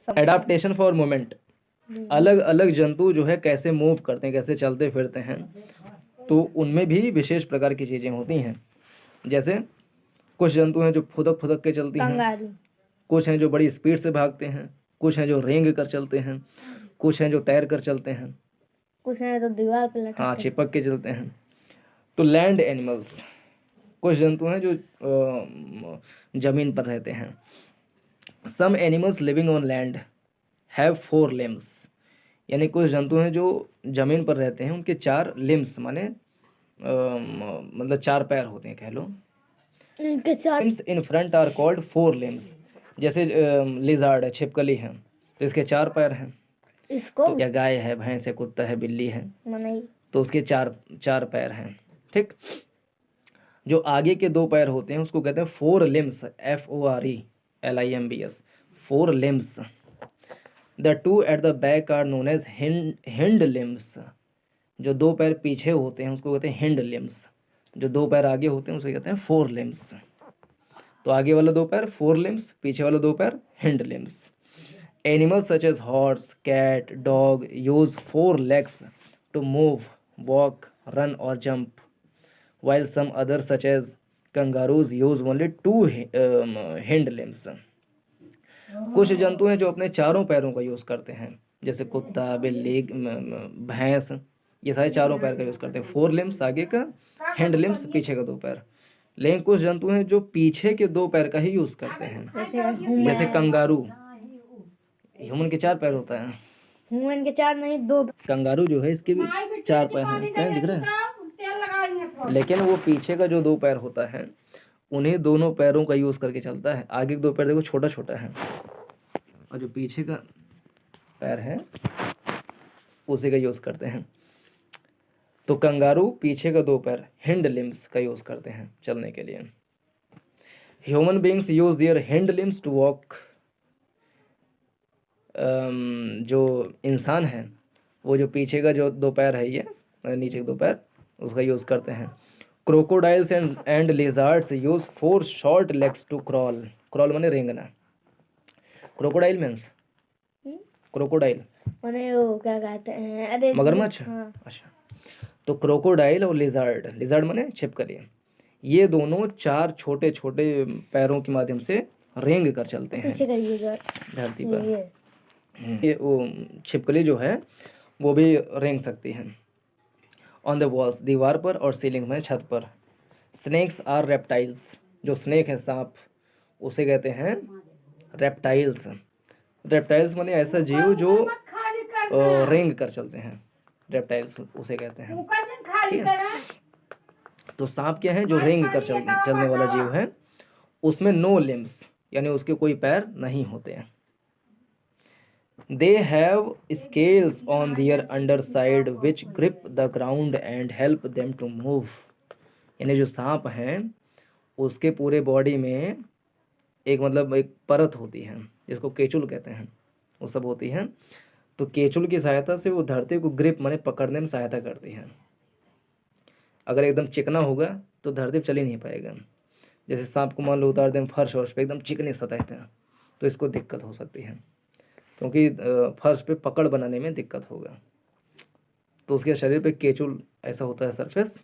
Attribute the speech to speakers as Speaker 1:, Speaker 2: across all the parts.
Speaker 1: Adaptation for movement, अलग अलग जंतु जो है कैसे मूव करते हैं, कैसे चलते फिरते हैं, तो उनमें भी विशेष प्रकार की चीज़ें होती हैं। जैसे कुछ जंतु हैं जो फुदक फुदक के चलती हैं,
Speaker 2: कंगारू,
Speaker 1: कुछ हैं जो बड़ी स्पीड से भागते हैं, कुछ हैं जो रेंग कर चलते हैं, कुछ हैं जो तैर कर चलते हैं,
Speaker 2: कुछ है तो दीवार पे लटक
Speaker 1: हाँ
Speaker 2: के।
Speaker 1: चिपक के चलते हैं। तो लैंड एनिमल्स, कुछ जंतु हैं जो जमीन पर रहते हैं। Some animals living on land have 4 limbs, यानी कुछ जंतु हैं जो जमीन पर रहते हैं, उनके 4 लिम्स माने मतलब 4 पैर होते हैं कह लो।
Speaker 2: इनके चार
Speaker 1: limbs in front are called 4 limbs, जैसे लिजार्ड है, छिपकली है, तो इसके 4 पैर हैं।
Speaker 2: इसको
Speaker 1: तो या गाय है, भैंस है, कुत्ता है, बिल्ली है,
Speaker 2: मनाई
Speaker 1: तो उसके 4 पैर हैं। ठीक, जो आगे के 2 पैर होते हैं उसको कहते हैं 4 limbs, FORE LIMBS, 4 limbs. The 2 at the back are known as hind limbs, जो 2 पैर पीछे होते हैं उसको कहते हैं हिंड लिम्स, जो 2 पैर आगे होते हैं उसे कहते हैं 4 लिम्स। तो आगे वाला 2 पैर 4 लिम्स, पीछे वाला 2 पैर hind limbs. Animals such as horse, cat, dog use 4 legs to move, walk, run or jump, while some others such as kangaroos use only 2 hind limbs. कुछ जंतु हैं जो अपने 4 पैरों का यूज़ करते हैं, जैसे कुत्ता, बिल्ली, भैंस, ये सारे 4 पैर का यूज़ करते हैं। 4 लिम्स आगे का, हैंड लिम्स पीछे का 2 पैर। लेकिन कुछ जंतु हैं जो पीछे के 2 पैर का ही यूज़ करते हैं, जैसे कंगारू। ह्यूमन के 4 पैर होता है,
Speaker 2: ह्यूमन के 4 नहीं 2।
Speaker 1: कंगारू जो है इसके भी 4 पैर हैं, क्या दिख रहा है, लेकिन वो पीछे का जो 2 पैर होता है उन्हीं दोनों पैरों का यूज़ करके चलता है। आगे के 2 पैर देखो छोटा छोटा है, और जो पीछे का पैर है उसी का यूज़ करते हैं। तो कंगारू पीछे का 2 पैर हिंड लिम्स का यूज़ करते हैं चलने के लिए। Human beings use their hind limbs to walk, जो इंसान है वो जो पीछे का जो 2 पैर है, ये नीचे के 2 पैर, उसका यूज़ करते हैं। Crocodiles and lizards use 4 short legs to crawl, crawl माने रेंगना। क्रोकोडाइल मीन्स क्रोकोडाइल
Speaker 2: माने वो क्या कहते हैं, अरे
Speaker 1: मगरमच्छ।
Speaker 2: हाँ।
Speaker 1: अच्छा, तो क्रोकोडाइल और लिजार्ड, लिजार्ड माने छिपकली, ये दोनों 4 छोटे छोटे पैरों के माध्यम से रेंग कर चलते हैं
Speaker 2: पीछे करिएगा
Speaker 1: धरती पर।
Speaker 2: ये
Speaker 1: ये वो छिपकली जो है वो भी रेंग सकती है। ऑन द वॉल्स, दीवार पर, और सीलिंग में, छत पर। स्नेक्स आर रेप्टाइल्स, जो स्नेक है सांप उसे कहते हैं रेप्टाइल्स। रेप्टाइल्स माने ऐसा जीव जो रेंग कर चलते हैं, रेप्टाइल्स उसे कहते हैं। ठीक है, तो सांप क्या है, जो रेंग कर चलने वाला जीव है, उसमें नो लिम्स, यानी उसके कोई पैर नहीं होते हैं। They have scales on their underside which grip the ground and help them to move. यानी जो सांप हैं उसके पूरे बॉडी में एक मतलब एक परत होती है जिसको केचुल कहते हैं, वो सब होती है। तो केचुल की सहायता से वो धरती को ग्रिप माने पकड़ने में सहायता करती है। अगर एकदम चिकना होगा तो धरती पर चल ही नहीं पाएगा। जैसे सांप को मान लो उतार दें फर्श वर्श पे एकदम चिकनी सतह पे, तो इसको दिक्कत हो सकती है, क्योंकि फर्श पे पकड़ बनाने में दिक्कत होगा। तो उसके शरीर पे केचुल ऐसा होता है सरफेस,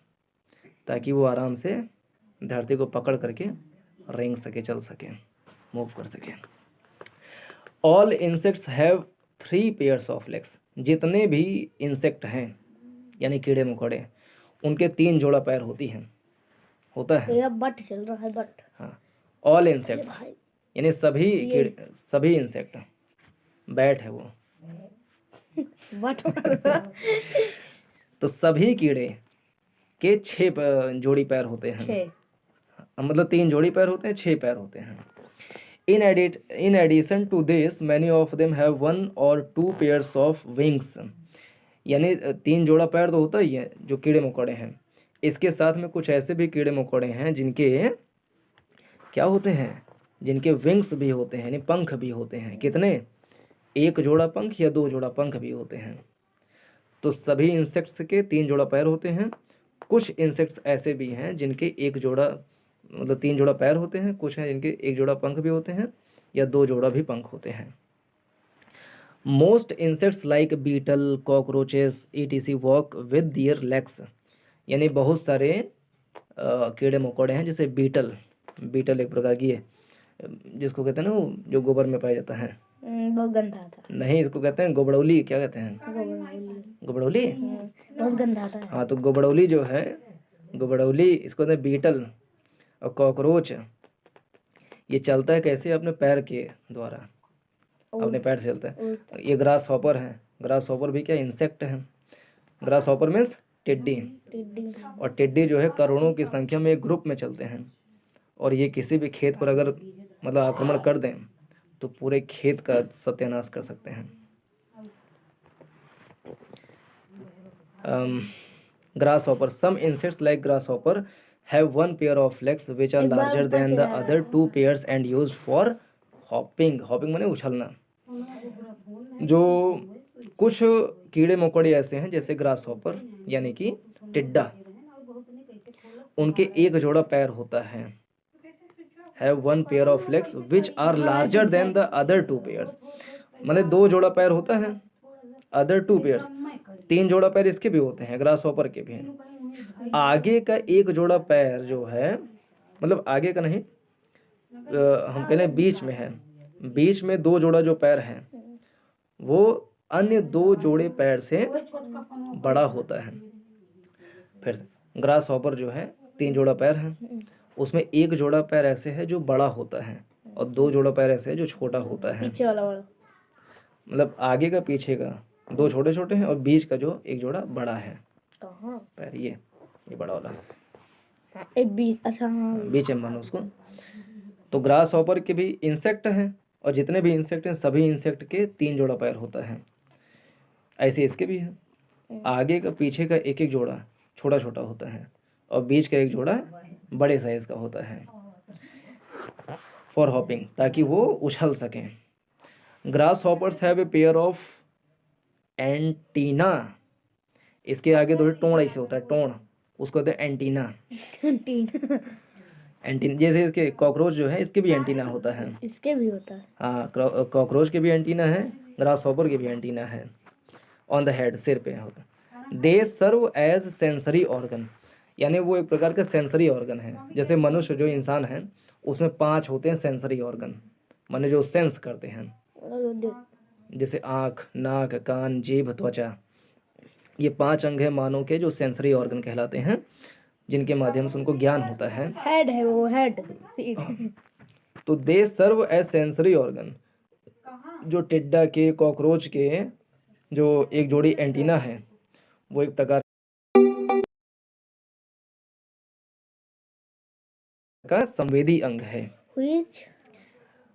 Speaker 1: ताकि वो आराम से धरती को पकड़ करके रेंग सके, चल सके, मूव कर सके। All insects have 3 pairs of legs, जितने भी इंसेक्ट हैं यानी कीड़े मकोड़े, उनके 3 जोड़ा पैर होती हैं, होता है।
Speaker 2: ये बट चल रहा है बट।
Speaker 1: हाँ, ऑल इंसेक्ट्स यानी सभी कीड़े, सभी इंसेक्ट, बैट है वो
Speaker 2: बट
Speaker 1: तो सभी कीड़े के 6 जोड़ी पैर होते हैं,
Speaker 2: 6
Speaker 1: मतलब 3 जोड़ी पैर होते हैं, 6 पैर होते हैं। In addition to this many of them have 1 और 2 पेयर्स ऑफ विंग्स, यानी 3 जोड़ा पैर तो होता ही है जो कीड़े मकोड़े हैं। इसके साथ में कुछ ऐसे भी कीड़े मकोड़े हैं जिनके क्या होते हैं, जिनके विंग्स भी होते हैं, यानी पंख भी होते हैं। कितने, 1 जोड़ा पंख या 2 जोड़ा पंख भी होते हैं। तो सभी इंसेक्ट्स के 3 जोड़ा पैर होते हैं। कुछ इंसेक्ट्स ऐसे भी हैं जिनके 1 जोड़ा मतलब 3 जोड़ा पैर होते हैं, कुछ हैं जिनके 1 जोड़ा पंख भी होते हैं या 2 जोड़ा भी पंख होते हैं। Most insects like beetle, cockroaches etc walk with their legs. यानी बहुत सारे कीड़े मकोड़े हैं, जैसे बीटल। बीटल एक प्रकार की है, जिसको कहते हैं ना, वो जो गोबर में पाया जाता है।
Speaker 2: बहुत गंदा था।
Speaker 1: नहीं, इसको कहते हैं गोबड़ौली। क्या कहते हैं?
Speaker 2: गोबरौली।
Speaker 1: गोबड़ौली।
Speaker 2: बहुत गंदा था।
Speaker 1: हाँ, तो गोबड़ौली जो है, गोबड़ौली इसको कहते हैं बीटल। और कॉकरोच ये चलता है कैसे? अपने पैर के द्वारा, अपने पैर से चलता है। ये ग्रास हॉपर है। ग्रास हॉपर भी क्या इंसेक्ट है? ग्रास हॉपर मीन्स टिड्डी।
Speaker 2: टिड्डी।
Speaker 1: और टिड्डी जो है करोड़ों की संख्या में एक ग्रुप में चलते हैं, और ये किसी भी खेत पर अगर मतलब आक्रमण कर दें तो पूरे खेत का सत्यानाश कर सकते हैं। Grasshopper, some insects like grasshopper have one pair of legs which are
Speaker 2: एक बार
Speaker 1: लार्जर
Speaker 2: ऊपर
Speaker 1: देन
Speaker 2: से
Speaker 1: द
Speaker 2: जा रहा
Speaker 1: other two pairs and used for hopping. Hopping माने उछलना। जो कुछ कीड़े मकोड़े ऐसे हैं जैसे ग्रास हॉपर यानी कि टिड्डा, उनके एक जोड़ा पैर होता है। Have one pair of legs which are larger than the other two pairs. माने दो जोड़ा पैर होता है, अदर टू पेयर्स, तीन जोड़ा पैर इसके भी होते हैं, ग्रास हॉपर के भी हैं। आगे का एक जोड़ा पैर जो है, मतलब आगे का नहीं, हम कह लें बीच में है, बीच में दो जोड़ा जो पैर है वो अन्य दो जोड़े पैर से बड़ा होता है। फिर से, ग्रास हॉपर जो है तीन जोड़ा पैर है, उसमें एक जोड़ा पैर ऐसे है जो बड़ा होता है और दो जोड़ा पैर ऐसे है जो छोटा होता है।
Speaker 2: पीछे वाला बड़ा।
Speaker 1: मतलब आगे का पीछे का दो छोटे छोटे हैं और बीच का जो एक जोड़ा बड़ा है
Speaker 2: कहाँ?
Speaker 1: पैर, ये बड़ा वाला
Speaker 2: हाँ, एक बीच। अच्छा हाँ।
Speaker 1: बीच में मानो उसको। तो ग्रास हॉपर के भी इंसेक्ट हैं, और जितने भी इंसेक्ट हैं सभी इंसेक्ट के तीन जोड़ा पैर होता है। ऐसे इसके भी है, आगे का पीछे का एक एक जोड़ा छोटा छोटा होता है और बीच का एक जोड़ा बड़े साइज का होता है फॉर हॉपिंग, ताकि वो उछल सकें। Grass hoppers have a pair of antenna. इसके आगे थोड़ी टोंड ऐसे होता है, टोंड, उसको कहते हैं एंटीना।
Speaker 2: टीना।
Speaker 1: एंटीना जैसे इसके कॉकरोच जो है इसके भी एंटीना होता है।
Speaker 2: इसके भी होता है।
Speaker 1: हाँ, कॉकरोच के भी एंटीना है, ग्रास हॉपर के भी एंटीना है। ऑन द हेड, सिर पे होता है। दे सर्व एज सेंसरी ऑर्गन, यानी वो एक प्रकार का सेंसरी ऑर्गन है। जैसे मनुष्य जो इंसान है उसमें 5 होते हैं सेंसरी ऑर्गन, माने जो सेंस करते हैं, जैसे आँख, नाक, कान, जीभ, त्वचा। ये 5 अंग है मानव के जो सेंसरी ऑर्गन कहलाते हैं, जिनके माध्यम से उनको ज्ञान होता है।
Speaker 2: हेड है वो, हेड।
Speaker 1: तो दे सर्व एज सेंसरी ऑर्गन। जो टिड्डा के, कॉकरोच के जो एक जोड़ी एंटीना है वो एक प्रकार का संवेदी अंग है,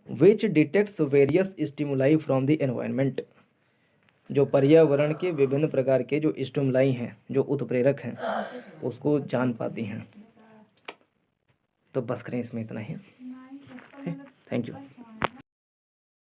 Speaker 1: which detects various stimuli from the environment. जो पर्यावरण के विभिन्न प्रकार के जो स्टिमुलाई हैं, जो उत्प्रेरक हैं, उसको जान पाती हैं। तो बस करें, इसमें इतना ही। Thank you.